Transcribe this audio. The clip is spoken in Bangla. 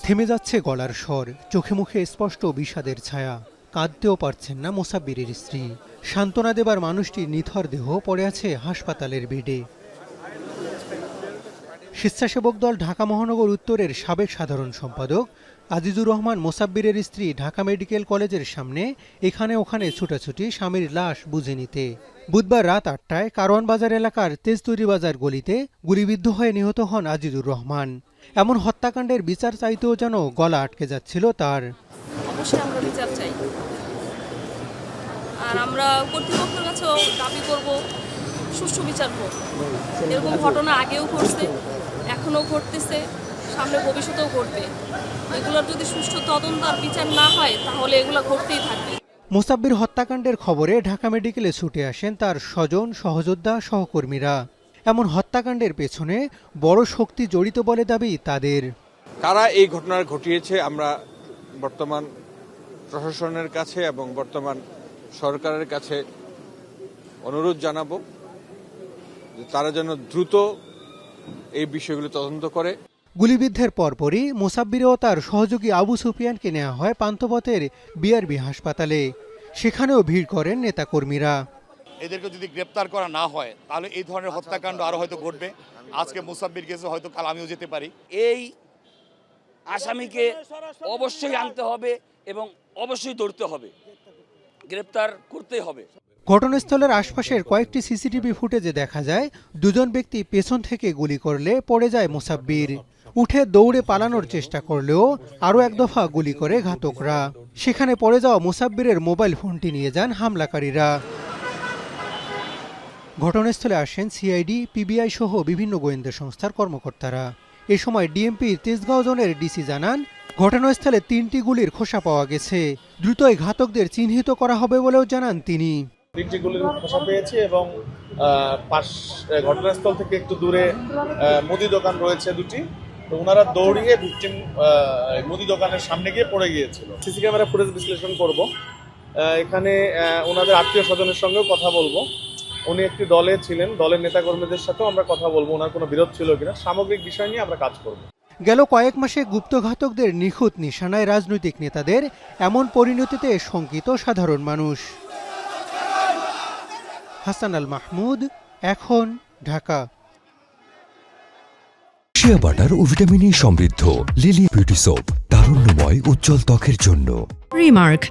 থেমে যাচ্ছে গলার স্বর, চোখে মুখে স্পষ্ট বিষাদের ছায়া। কাঁদতেও পারছেন না মোসাব্বিরের স্ত্রী। সান্ত্বনা দেবার মানুষটির নিথর দেহ পড়ে আছে হাসপাতালের বেডে। স্বেচ্ছাসেবক দল ঢাকা মহানগর উত্তরের সাবেক সাধারণ সম্পাদক আজিজুর রহমান মোসাব্বিরের স্ত্রী ঢাকা মেডিকেল কলেজের সামনে এখানে ওখানে ছুটাছুটি স্বামীর লাশ বুঝে নিতে। বুধবার রাত ৮টায় কারওয়ান বাজার এলাকার তেজতুরি বাজার গলিতে গুলিবিদ্ধ হয়ে নিহত হন আজিজুর রহমান। এমন হত্যাকাণ্ডের বিচার চাইতেও যেন গলা আটকে যাচ্ছিল তার। অবশ্যই আমরা বিচার চাই, আর আমরা কর্তৃপক্ষের কাছেও দাবি করব সুষ্ঠু বিচার হোক। এরকম ঘটনা আগেও ঘটছে, এখনও ঘটতেছে, সামনে ভবিষ্যতেও ঘটবে। এগুলোর যদি সুষ্ঠু তদন্ত আর বিচার না হয় তাহলে এগুলো ঘটতেই থাকবে। মোসাব্বির হত্যাকাণ্ডের খবরে ঢাকা মেডিকেলে ছুটে আসেন তার স্বজন, সহযোদ্ধা, সহকর্মীরা। এমন হত্যাকাণ্ডের পেছনে বড় শক্তি জড়িত বলে দাবি তাদের। কারা এই ঘটনা ঘটিয়েছে আমরা বর্তমান প্রশাসনের কাছে এবং বর্তমান সরকারের কাছে অনুরোধ জানাবো যে তারা যেন দ্রুত এই বিষয়গুলো তদন্ত করে। গুলিবিদ্ধের পরপরই মোসাব্বির ও তার সহযোগী আবু সুফিয়ানকে নেওয়া হয় পান্থপথের বিআরবি হাসপাতালে। সেখানেও ভিড় করেন নেতাকর্মীরা। এদেরকে যদি গ্রেপ্তার করা না হয় তাহলে এই ধরনের হত্যাকাণ্ড আরো হয়তো ঘটবে। আজকে মুসাব্বির গেছে, হয়তো কাল আমিও যেতে পারি। এই আসামিকে অবশ্যই আনতে হবে এবং অবশ্যই ধরতে হবে, গ্রেপ্তার করতেই হবে। ঘটনাস্থলের আশপাশের কয়েকটি সিসিটিভি ফুটেজে দেখা যায় দুজন ব্যক্তি পেছন থেকে গুলি করলে পড়ে যায় মোসাব্বির। উঠে দৌড়ে পালানোর চেষ্টা করলেও আরও এক দফা গুলি করে ঘাতকরা। সেখানে পড়ে যাওয়া মোসাব্বিরের মোবাইল ফোনটি নিয়ে যান হামলাকারীরা। ঘটনাস্থলে আসেন সিআইডি, পিবিআই সহ বিভিন্ন গোয়েন্দা সংস্থার কর্মকর্তারা। এ সময় ডিএমপির তেজগাঁও জোনের ডিসি জানান, ঘটনাস্থলে ৩টি গুলির খোসা পাওয়া গেছে। দ্রুতই ঘাতকদের চিহ্নিত করা হবে বলেও জানান তিনি। ৩টি গুলির খোসা পেয়েছি এবং ঘটনাস্থল থেকে একটু দূরে মুদি দোকান রয়েছে দুটি। তো ওনারা দৌড়িয়ে ভিকটিম মুদি দোকানের সামনে গিয়ে পড়ে গিয়েছিল। সিসি ক্যামেরা ফুটেজ বিশ্লেষণ করব। এখানে ওনাদের আত্মীয় স্বজনের সঙ্গেও কথা বলবো। উনি একটি দলে ছিলেন, দলের নেতাকর্মীদের সাথেও আমরা কথা বলবো, ওনার কোনো বিরোধ ছিল কিনা। সামগ্রিক বিষয় নিয়ে আমরা কাজ করব। গেল কয়েক মাসে গুপ্তঘাতকদের নিখুঁত নিশানায় রাজনৈতিক নেতাদের, এমন পরিণতিতে শঙ্কিত সাধারণ মানুষ। হাসান আল মাহমুদ, এখন, ঢাকা। শিয়া বাটার ও ভিটামিন ই সমৃদ্ধ লিলি বিউটি সোপ, তারুণ্যময় উজ্জ্বল ত্বকের জন্য। রিমার্ক,